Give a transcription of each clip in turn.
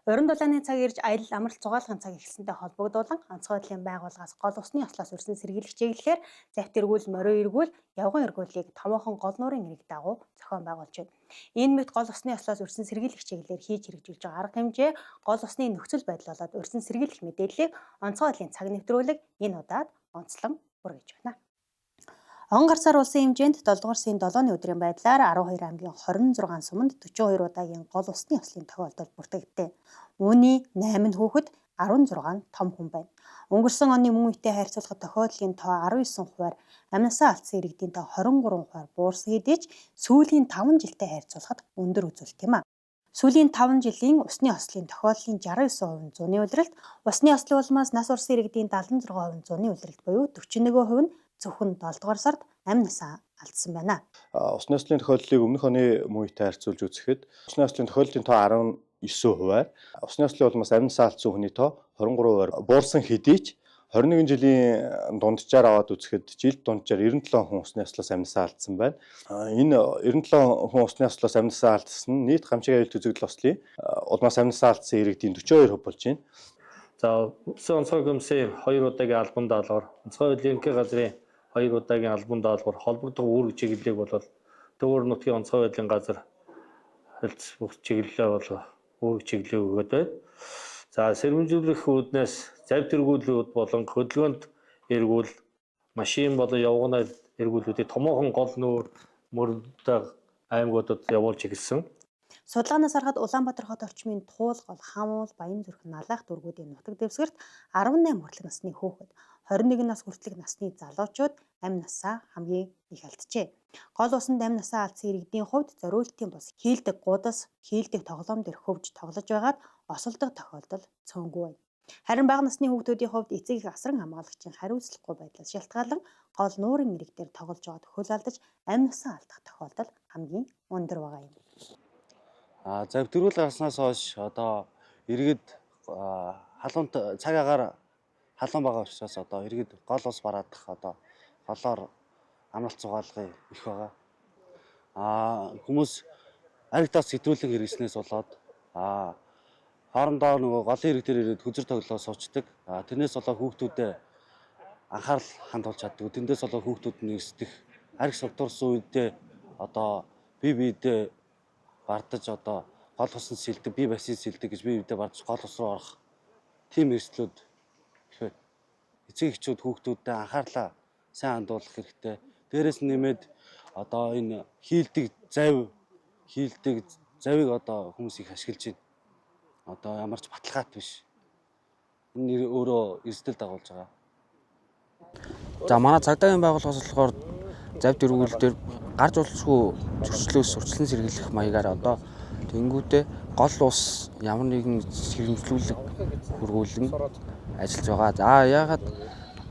Уран дулааны цаг ирж аялал амралт зугаалгын цаг эхэлсэнтэй холбогдуулан онцгой байдлын байгууллагаас гол усны ослоос үрсэн сэргийлэх чиглэлээр завт эргүүл, морио эргүүл, явган эргүүлийг томоохон гол нуурын нэрийг дагуу зохион байгуулж байна. Энэ мэт гол усны ослоос үрсэн сэргийлэх чиглэлээр хийж хэрэгжүүлж байгаа арга хэмжээ гол усны нөхцөл байдал болоод үрсэн сэргийлэх мэдээллийг онцгой байдлын цаг нэвтрүүлэг энэ удаад онцлон бүргэж байна. Он гарсаар улсын хэмжээнд 7 дугаар сарын 7-ны өдрийн байдлаар 12 аймгийн 26 суманд 42 удаагийн гол усны ослын тохиолдол бүртгэгдээ. Үүний 8 хүүхэд 16 том хүн байна. Өнгөрсөн оны мөн үетэй харьцуулахад тохиолдлын тоо 19 хувиар амнасаа алдсан иргэдийн тоо 23 хувиар буурсан хэдий ч сүүлийн 5 жилтэй харьцуулахад өндөр үзүүлэлт юм а. Сүүлийн 5 жилийн усны ослын тохиолдлын 69% нь зуны улиралд, усны ослын улмаас нас урсан иргэдийн 76% нь зуны улиралд буюу 41% нь зөвхөн 7 дугаар сард амь насаа алдсан байна. Усны ослын тохиолдлыг өмнөх оны мөн үетэй харьцуулж үзэхэд усны ослын тохиолдлын тоо 19 хувиар, усны ослын улмаас амь насаа алдсан хүний тоо 23 хувиар буурсан хэдий ч 21 жилийн дунджаар аваад үзэхэд жилд дунджаар 97 хүн усны ослоос амь насаа алдсан байна. Энэ 97 хүн усны ослоос амь насаа алдсан нь нийт гамшиг аюул төзөгдөл ослын улмаас амь насаа алдсан иргэдийн 42% болж байна. За үсэн онцгой комиссийн 2 удаагийн албан даалгавар, онцгой байдлын ерөнхий газрын 2 удаагийн албан даалгавар холбогдох үүрэг чиглэлийг бол Төвөр нутгийн онцгой байдлын газар хэлц бүх чиглэлээ бол үүрэг чиглэлийг өгöd байна. За сэрэмжлүүлэх үүднээс завь тэргүүлүүд болон хөдөлгөөнд эргүүл, машин болон явган эргүүлүүдийг томоохон гол нүүр мөрөнтэй аймагуудад явуулж эхэлсэн. Судалгаанаас харахад Улаанбаатар хот орчмын Туулгол, Хамуул, Баянзүрх, Налах дүүргүүдийн нутаг дэвсгэрт 18 хүртэлх насны хүүхэд, 21 нас хүртэлх насны залуучууд амь насаа хамгийн их алджээ. Гол усанд амь насаа алдсан иргэдийн хувьд зориултын бус хийлдэг гудас, хийлдэг тоглоом дээр хөвж тоглож байгаад осолдог тохиолдол цөөнгүй байна. Харин бага насны хүүхдүүдийн хувьд эцэг их асран хамгаалагчийн хариуцлагагүй байдлаас шалтгаалan гол нуурын нэрэг дээр тоглож байгаад хөл алдаж амь насаа алдах тохиолдол хамгийн өндөр байгаа юм. Завь тэргүүл гарснаас хойш одоо иргэд халуунт цаг агаар халуун байгаа учраас одоо иргэд гол ус бараадах одоо голоор амралт зугаалгыг их байгаа. Хүмүүс аригтаас сэтрүүлэг хэрэгснээс болоод хоорондоо нөгөө голын ирэг дээр ирээд хүзэр тоглоо суучдаг. Тэрнээс болоод хүүхдүүдэд анхаарал хандуулж чаддаг. Тэндээс болоод хүүхдүүд нэгсдэх ариг сувдурсан үедээ одоо бие биедээ бардаж одоо гол усан сэлдэг, бие басин сэлдэг гэж бие биедээ бардаж гол ус руу орох тийм эрсдлүүд ихээр эцэг эхчүүд хүүхдүүдэд анхаарлаа сайн хандуулах хэрэгтэй. Дээрээс нь нэмээд одоо энэ хийлдэг завийг одоо хүмүүс их ашиглаж байна. Одоо ямар ч баталгаат биш. Энэ өөрөө эрсдэл дагуулж байгаа. За манай цагдаагийн байгууллагаас болохоор завь тэргүүл дээр гарч уулзгүй зөрчлөөс урьдчилан сэргийлэх маягаар одоо тэнгүүтээ гол ус ямар нэгэн сэрэмжлүүлэг хөргүүлэн ажиллаж байгаа. За яагаад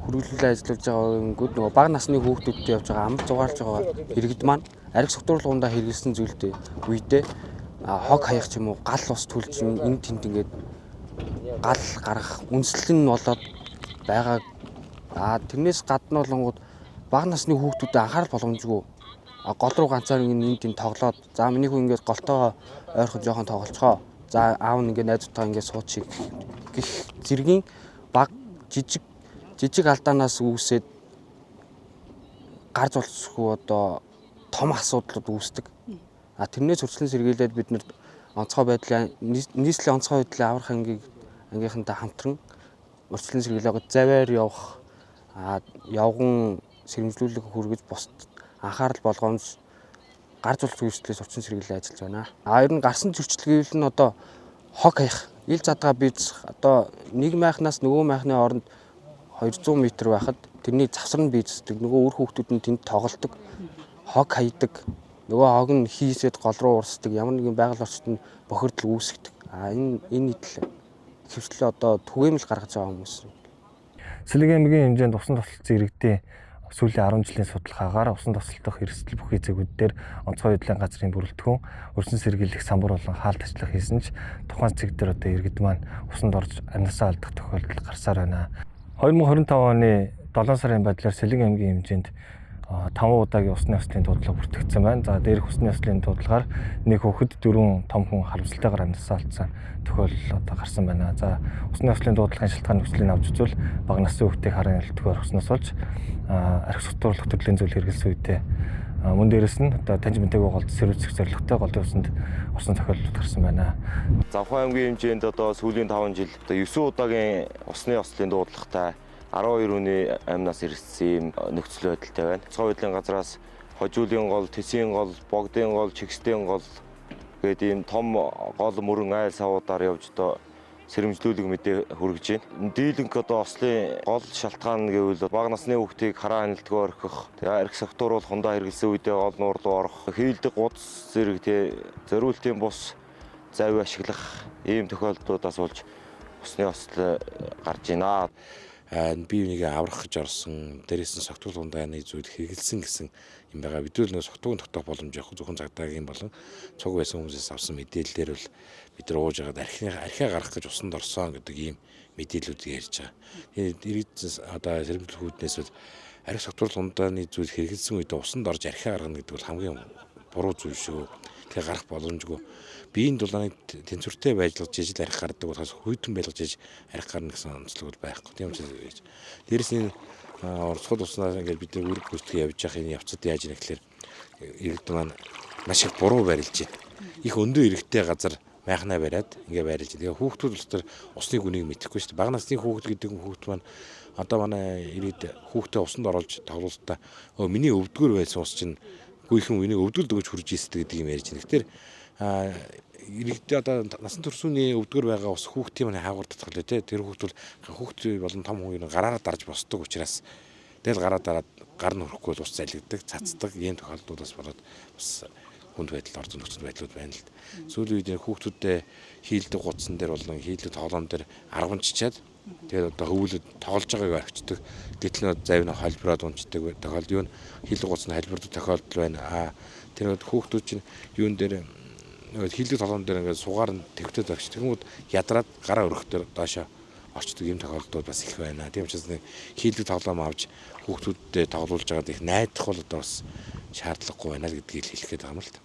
хөргөлүүлээ ажиллаж байгаа гингүүд нөгөө бага насны хүүхдүүдтэй явж байгаа амар зугаалж байгаа иргэд маань ариг согтууруулгуудаа хэрэглэсэн зүйлтэй үедээ хог хаях ч юм уу гал ус түлж энэ тэнд ингээд гал гарах үнслэл нь болоод байгаа. Тэрнээс гадна болонгууд бага насны хүүхдүүдэд анхаарал боломжгүй гол руу ганцаар энэ тэнд тоглоод за миний хүн ингээд голтойгоо ойрхон жоохон тоглолцгоо. За аав нь ингээд найзуудтайгаа ингээд суучих гэх зэргийн баг жижиг алдаанаас үүсээд гарч олцсгүй одоо том асуудлууд үүсдэг. Тэрнээс урьдчилан сэргийлээд бид нэр онцгой байдлын нийслэлийн онцгой байдлын аврах ангийнхантай хамтран урьдчилан сэргийлээд заваар явах явган сэрэмжлүүлэг хүргэж бусд анхаарал болгоомж гарч улц үйлчлэлээс урьдчилан сэргийлээ ажиллаж байна. Ер нь гарсан зөрчил нь одоо хог хаях, ил задгаа бийц одоо нэг майхнаас нөгөө майхны хооронд 200 м байхад тэрний завсар нь бийцдэг. Нөгөө үр хүүхдүүд нь тэнд тоглолдог, хог хаядаг. Нөгөө хог нь хийсээд гол руу урсдаг. Ямар нэгэн байгаль орчинд бохирдол үүсгдэг. Энэ нийтлэл хэвчлээ одоо түгээмэл гаргаж байгаа хүмүүс. Сэлэг аймгийн хэмжээнд усан тосолцсон иргэдийн сүүлийн 10 жилийн судалгаагаар усан тосолдох эрсдэл бүхий зэгүүд дээр онцгой байдлын газрын бүрэлдэхүүн урьдчилан сэргийлэх самбар болон хаалт ажиллах хийсэн ч тухайн цэг дээр одоо иргэд маань усанд орж амь насаа алдах тохиолдол гарсаар байна. 2025 оны 7 сарын байдлаар Сэлэг аймгийн хэмжээнд 5 удаагийн усны ослын дуудлага бүртгэгдсэн байна. За дээрх усны ослын дуудлагаар нэг хүүхэд 4 том хүн харамсалтайгаар амьдсаа алдсан тохиолдол одоо гарсан байна. За усны ослын дуудлагын шалтгаан нөхцөлийг авч үзвэл бага насны хүүхдийг харан ялтгаар орсноос болж архи сутуурлах төрлийн зүйл хэрэгэлсэн үедээ мөн дээрэс нь одоо таньж мэдээгүй голд сэрүүлэх зорилготой голын усанд орсон тохиолдол гарсан байна. Завхан аймгийн хэмжээнд одоо сүүлийн 5 жил одоо 9 удаагийн усны ослын дуудлагатай 12 хүний амнаас ирсэн нөхцөл байдалтай байна. Онцгой байдлын газраас хожуулын гол, тэсийн гол, богдын гол, чигсдийн гол гэдэг ийм том гол мөрөн айл савуудаар явж одоо сэрэмжлүүлэг мэдээ хүргэж байна. Дийлэнх одоо ослын гол шалтгаан гэвэл бага насны хүүхдийг хараа хяналтгүй орхих, архи согтууруулах хундаа хэрэглэсэн үедээ гол нуур руу орох, хийлдэг гудас зэрэг зориултын бус завь ашиглах ийм тохиолдлуудаас болж усны осол гарч байна. Би нэг аврах гэж орсон, дээрээс нь согтуул хундааны зүйл хэрэгэлсэн гэсэн юм байгаа. Бидний нэг согтуугийн тогтоох боломж явах зөвхөн цагдаагийн болон цуг байсан хүмүүсээс авсан мэдээлэлээр бол бид нар ууж байгаад архиа гарах гэж усанд орсон гэдэг ийм мэдээллүүдийг ярьж байгаа. Тэгээд одоо сэрэмжлэх үүднээс бол архи согтуул хундааны зүйл хэрэгэлсэн үед усанд орж архиа гаргана гэдэг бол хамгийн буруу зүйл шүү. Тэгээ гарах боломжгүй. Биеийн дулааныг тэнцвэртэй байжлаж ижил архи гардаг болохоос хүйтэн байлгаж иж архи гарна гэсэн онцлог байхгүй. Тийм учраас дээрэс нь орцгол уснаас ингээд бид нар үүрэг гүйцэтгэх явж явах энэ явцад яаж ийм гэхээр иргэд маань маш их буруу барилж байна. Их өндөр иргэдтэй газар майхнаа бариад ингээд барилж байна. Тэгээ хүүхдүүд бол тэр усны гүнийг мэдэхгүй шүү дээ. Бага насны хүүхд гэдэг хүүхд маань одоо манай иргэд хүүхдээ усанд оруулж тоглолтоо миний өвдгөр байсан ус чинь гүйхэн үнийг өвдгөл дөгөж хурж ийсдэг гэдэг юм ярьж байна. Тэгэхээр иргэдээ одоо насан туршууны өвдгөр байгаа ус хүүхдийн маань хаагур татгалаа те. Тэр хүүхд бол хүүхд болон том хүн гараараа дарж босдог учраас тэгэл гараа дараад гар нь хөрөхгүй ус залгиддаг, цацдаг ийм тохиолдлуудаас болоод бас хүнд байдал орсон нөхцөл байдлууд байна л. Сүүлийн үед хүүхдүүдэд хийлдэг гудсан дээр болон хийлдэг тоглоом дээр аргамжичаад тэгээд одоо хөвөлөд тоглож байгааг орхичдаг. Гэтэл нөө завь нь холбироод унцдаг тохиолдол юу хийлдэг гудсан холбирдог тохиолдол байна. Тэр хүүхдүүд чинь юун дээр хийлдэг тоглоом дээр ингээд сугаар нь твтээд орчих. Тэгмүүд ядраад гараа өргөхдөр доошоо орчдөг юм тохиолдлууд бас их байна. Тийм учраас нэг хийлдэг тоглоом авч хүүхдүүдэд тоглуулж байгаад их найдах бол одоо бас шаардлагагүй байна л гэдгийг хэлэх гээд байгаа юм л та.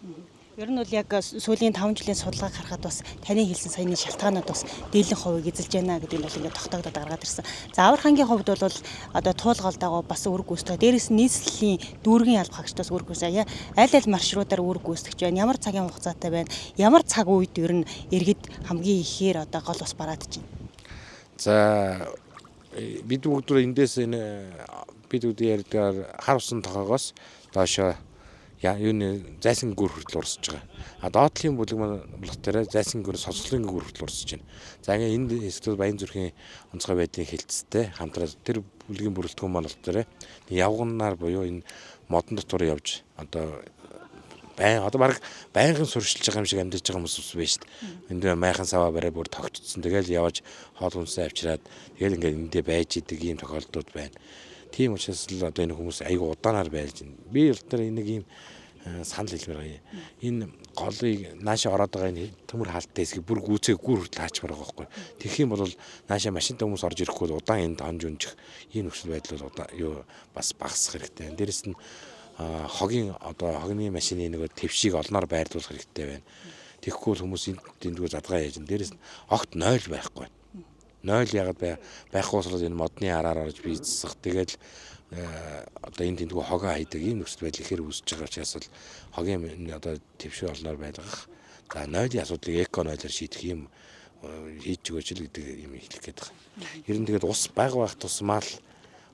Ер нь бол яг сүүлийн 5 жилийн судалгааг харахад бас таны хэлсэн саяны шалтгаанууд бас дийлэнх хувийг эзэлж байна гэдэг нь бол ингээд тогтоогдоод гаргаад ирсэн. За аврахангийн хувьд бол одоо туулгалдаагаа бас үр гүйцэтгэж, дээрээс нь нийслэлийн дүүргийн алба хаагчдаас үр гүйцэтгэж, аль маршрутаар үр гүйцэтгэж байна. Ямар цагийн хугацаатай байна? Ямар цаг үед ер нь иргэд хамгийн ихээр одоо гол ус бараадж байна? За бид бүгд эндээс энэ бид бүгд ярьдгаар хар усан тохоогоос доошоо юуны зайсан гүр хүртэл урсж байгаа. Доотлын бүлэг маань болох дээр зайсан гүр сонсголын гүр хүртэл урсж байна. За энэ хэсгүүд Баян зүрхийн онцгой байдлын хилцтэй хамтраад тэр бүлгийн бүрэлдэхүүн маань болох дээр явганаар буюу энэ модон дотор явж одоо баг байнгын суршилж байгаа юм шиг амьдарч байгаа хүмүүс байж шүү дээ. Энд майхан саваа барай бүр тогтцсон. Тэгэл явж хоол хүнсээ авчираад тэгэл ингээд эндээ байж идэг ийм тохиолдлууд байна. Тийм учраас л одоо энэ хүмүүс айгүй удаанаар байлж байна. Би бол тэр нэг ийм санал хэлмээр байна. Энэ голыг наашаа ороод байгаа энэ төмөр хаалттай хэсгийг бүр гүцээ гүр хүртэл хаачмаар байгаа байхгүй. Тэгэх юм бол наашаа машинтай хүмүүс орж ирэхгүй удаан энд онж унжих ийм нөхцөл байдал юу бас багасах хэрэгтэй. Дээрэс нь хогийн одоо хогны машины нэг твшийг олноор байрлуулах хэрэгтэй байна. Тэгэхгүй бол хүмүүс эндгүү задгаа яаж ин дээрээс нь огт 0 байхгүй. 0 ягаад байхгүй болохоор энэ модны араар орж би засах. Тэгэл одоо энэ тэндгүү хогоо хайдаг ийм нөхцөл байдал ихээр үүсэж байгаа учраас бол хогийн одоо твшийг олноор байлгах. За 0-ийн асуудлыг эко 0-оор шийдэх юм хийж өгөөч л гэдэг юм хэлэх гээд байгаа. Ер нь тэгээд ус байх тусмаа л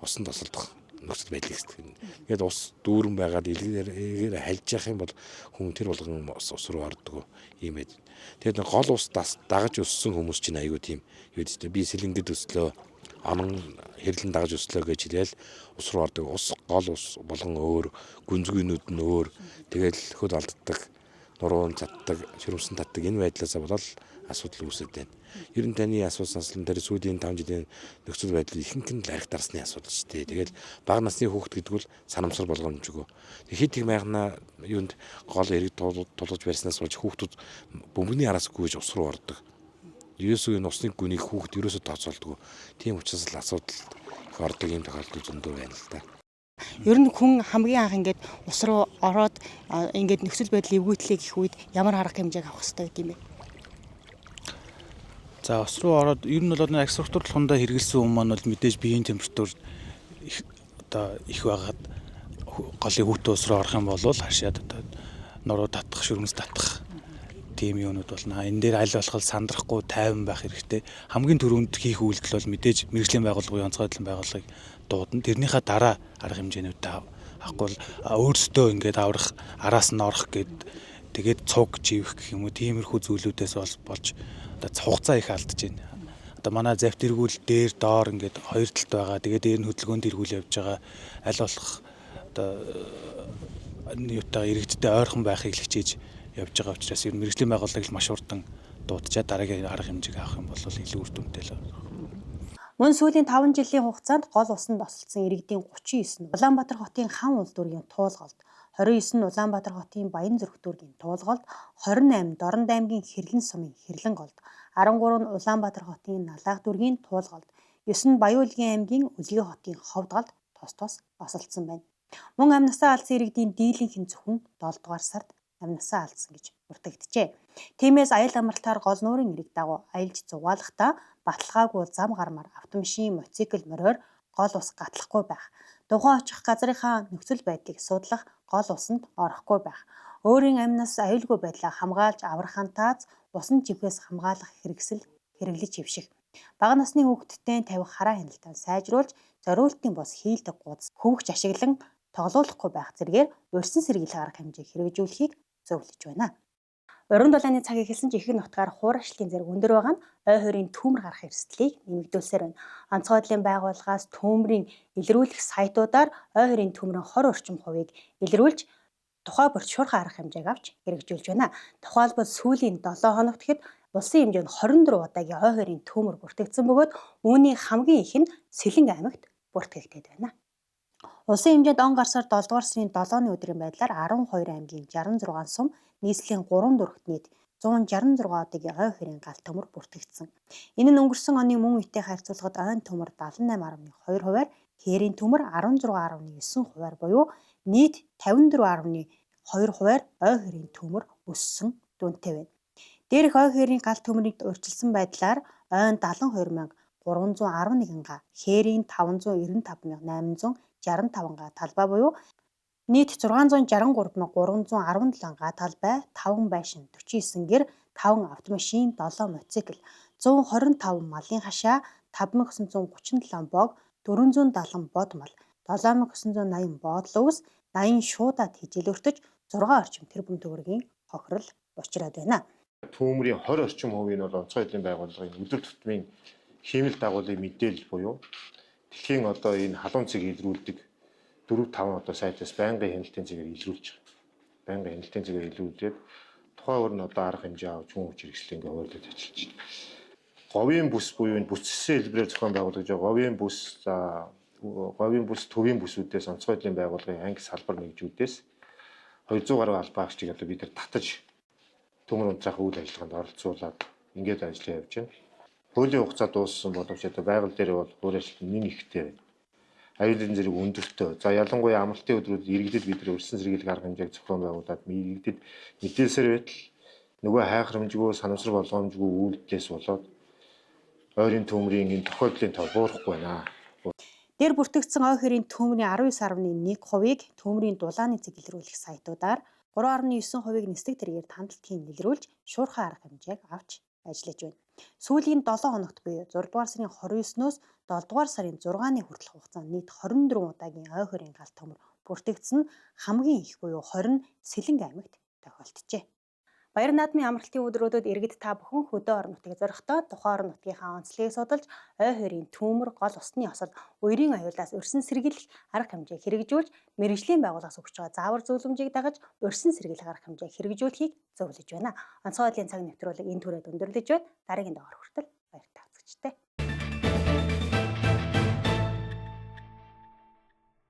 усан тосолдох нөхцөл байдлыг хэвчээ. Тэгээд ус дүүрэн байгаад илгээр хальж явах юм бол хүн тэр болгон ус руу ордог юм байд. Тэгээд гол ус дагаж өссөн хүмүүс чинь айгүй тийм юу гэдэг би сэлэнгэд өслөө анан хэрлэн дагаж өслөө гэж хэлээл ус руу ордог. Ус гол ус болгон өөр, гүнзгийнүүд нь өөр. Тэгээд хөл алддаг, нуруунд татдаг, ширмсэн татдаг энэ байдлаасаа болол асуудал үүсэж байна. Ер нь таны асуусан дээр сүүлийн 5 жилийн нөхцөл байдал ихэнх нь архи дарсны асуудал шүү дээ. Тэгэл бага насны хүүхэд гэдэг бол санамсар болгоомжгүй. Хэд их майхнаа юунд гол эрэг тулгаж барьснаас болж хүүхдүүд бөмбөгийн араас гүйж ус руу ордог. Ерөөсөө энэ усны гүнийг хүүхэд ерөөсөө тооцоолдгоо. Тийм учраас л асуудал их ордог юм тохиолдол зөндөө байна л да. Ер нь хүн хамгийн анх ингээд ус руу ороод ингээд нөхцөл байдлыг эвгүйтлээ гэх үед ямар арга хэмжээг авах хэрэгтэй гэдэг юм бэ? За ус руу ороод ер нь бол агс структурлахундаа хэрэгэлсэн хүмүүс маань бол мэдээж биеийн температур их байгаад голын хүүтэн ус руу орох юм бол хашаад нуруу татах, шүрмэс татах тийм юмнууд болно. Энэ дээр аль болох сандрахгүй тайван байх хэрэгтэй. Хамгийн түрүүнд хийх үйлдэл бол мэдээж мэрэгжлийн байгууллагын онцгой байдлын байгууллагыг дуудана. Тэрнийхээ дараа арга хэмжээнүүдтэй авахгүй бол өөрсдөө ингээд аврах, араас нь орох тэгээд цуг живэх гэх юм уу тиймэрхүү зүйлүүдээс болж хугацаа их алдаж байна. Одоо манай завт эргүүл дээр доор ингээд хоёр талд байгаа. Тэгээд дээр нь хөдөлгөөнд эргүүл явж байгаа. Аль болох одоо юутаа иргэдтэй ойрхон байхыг хичээж явж байгаа учраас ер нь мэрэгжлийн байгууллагыг маш урдан дуудчихад дараагийн арга хэмжээг авах юм бол илүү үр дүнтэй л байна. Мөн сүүлийн 5 жилийн хугацаанд гол усанд тосолцсон иргэдийн 39 нь Улаанбаатар хотын хан улс дүүргийн туулгалд, 29 нь Улаанбаатар хотын Баянзүрх дүүргийн туулгалд, 28 Дорнод аймгийн Хэрлэн сумын Хэрлэн голд, 13 нь Улаанбаатар хотын Налаах дүүргийн туулгалд, 9 нь Баян-Улгийн аймгийн Үлгий хотын Ховдголд тос осолцсон байна. Мөн амь насаа алдсан иргэдийн дийлэнх нь зөвхөн 7 дугаар сард амь насаа алдсан гэж бүртгэгджээ. Тиймээс аял амралтаар гол нуурын ирэг дагуу аялж зугаалахдаа баталгаагүй зам гармаар автомашин, мотоцикл мориор гол ус гатлахгүй байх. Тухайн очих газрынхаа нөхцөл байдлыг судлах, гол усанд орохгүй байх. Өөрийн амь нас аюулгүй байдлаа хамгаалж аврахын таац усан живхээс хамгаалах хэрэглэж хөвших. Бага насны хүүхэдтэй тавих хараа хяналтаа сайжруулж, зориултын бос хийлдэг гудас хөвгч ашиглан тоглоулахгүй байх зэргээр урьдчилан сэргийлэх арга хэмжээг хэрэгжүүлэхийг зөвлөж байна. Уран дулааны цаг ихэлсэн ч ихэнх нутгаар хуурайшлтын зэрэг өндөр байгаа нь ой хоёрын түүмэр гарах эрсдлийг нэмэгдүүлсээр байна. Онцгой байдлын байгууллагаас түүмрийн илрүүлэх сайтуудаар ой хоёрын түүмрийн 20 орчим хувийг илрүүлж тухай бүрт шуурхай арга хэмжээг авч хэрэгжүүлж байна. Тухайлбал сүүлийн 7 хоногт хэд улсын хэмжээнд 24 удаагийн ой хоёрын түүмэр бүртгэгдсэн бөгөөд үүний хамгийн их нь Сэлэнг аймагт бүртгэгдээд байна. Улсын хэмжээнд он гарсаар 7 дугаар сарын 7-ны өдрийн байдлаар 12 аймгийн 66 сум нийслэлийн 3 дөрөвт нийт 166 удаагийн ой хоёрын гал төмөр бүртгэгдсэн. Энэ нь өнгөрсөн оны мөн үетэй харьцуулахад ойн төмөр 78.2%-аар, хээрийн төмөр 16.9%-аар буюу нийт 54.2%-аар ой хоёрын төмөр өссөн дүнтэй байна. Дээрх ой хоёрын гал төмөрийг урьдчилсан байдлаар ойн 72,311 га, хээрийн 595,865 га талбай буюу нийт 663,317 га талбай, 5 байшин, 49 гэр, 5 автомашин, 7 мотоцикл, 125 малын хашаа, 5,937 бог, 470 бод мал, 7,980 боодлоо ус, 80 шуудаад хижил өртөж, 6 орчим тэрбум төгрөгийн хохирол учраад байна. Түүмрийн 20 орчим хувийг нь бол онцгой байдлын байгууллагын өдөр тутмын хиймэл дагуулын мэдээлэл буюу дэлхийн одоо энэ халуун цэг илрүүлдэг 4-5 одоо сайтаас байнгын хяналтын цэгээр илрүүлж байгаа. Байнгын хяналтын цэгээр илрүүлээд тухайн өөр нь одоо арга хэмжээ авч хүн хүч хэрэгслээ ингээ хуваарлаж ажиллаж байна. Говийн бүс буюу энэ бүсцсэн хэлбэрээр зохион байгуулагдж байгаа говийн бүс төвийн бүсүүдээс онцгой байдлын байгууллагын анги салбар нэгжүүдээс 200 гаруй албаагчдыг одоо бид нар татаж төмөр унтраах үйл ажиллагаанд оролцуулаад ингээд ажиллаж явж байна. Хуулийн хугацаа дууссан боловч одоо байгаль дээр бол хуурайшлт нэн ихтэй байна. Аюулын зэрэг өндөртэй. За ялангуяа амралтын өдрүүд иргэдэд бид нар өрсөн сэргийлэх арга хэмжээг зохион байгуулад иргэдэд мэдээлсээр байтал нөгөө хайхрамжгүй санамсар болгоомжгүй үйлдэлээс болоод ойрын төмрийн энэ тохиолдлын тоо буурахгүй байна. Дээр бүртгэгдсэн ой хоёрын төмрийн 19.1%-ийг төмрийн дулааны цэг илрүүлэх сайтуудаар 3.9%-ийг нислэг тэргээр тандалтын илрүүлж шуурхай арга хэмжээг авч ажиллаж байна. Сүүлийн 7 хоногт буюу 6 дугаар сарын 29-ноос 7 дугаар сарын 6-ны хүртэлх хугацаанд нийт 24 удаагийн ой хоёрын гал төмөр бүртгэгдсэн хамгийн их буюу 20 нь Сэлэнг аймагт тохиолджээ. Баяр наадмын амралтын өдрүүдэд иргэд та бүхэн хөдөө орон нутгийг зорихдоо тухайн орон нутгийнхаа онцлогийг судалж ой хоёрын төмөр, гол усны осол, уярын аюулаас өрсөн сэргийлэх арга хэмжээг хэрэгжүүлж, мэргэжлийн байгууллагаас өгч байгаа заавар зөвлөмжийг дагаж өрсөн сэргийлэх арга хэмжээг хэрэгжүүлэхийг зөвлөж байна. Онцгой байдлын цаг нэвтрүүлэг энэ түрээд өндөрлөж байна. Дараагийн дугаар хүртэл баяртай үзэгчтэй.